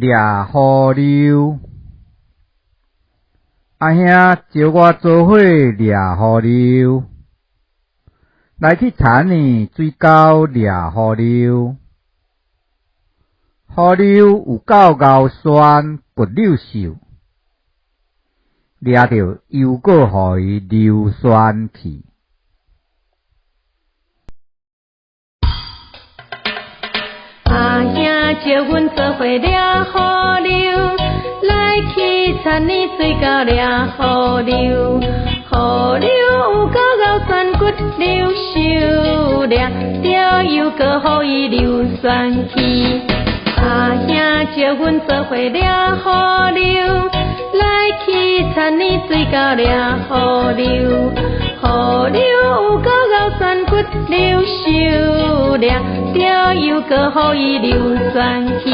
掠河流。阿兄招我做伙掠河流，来去田里水沟掠河流。河流有够高酸骨溜瘦，掠着又搁互伊硫酸去。阿兄招阮做伙掠河流，来去田里水沟掠河流。河流有够高酸骨溜瘦，掠着又搁互伊硫酸去。阿兄招阮做伙掠河流，来去田里水沟掠河流。河流有够高酸骨溜瘦，掠着又搁互伊硫酸去。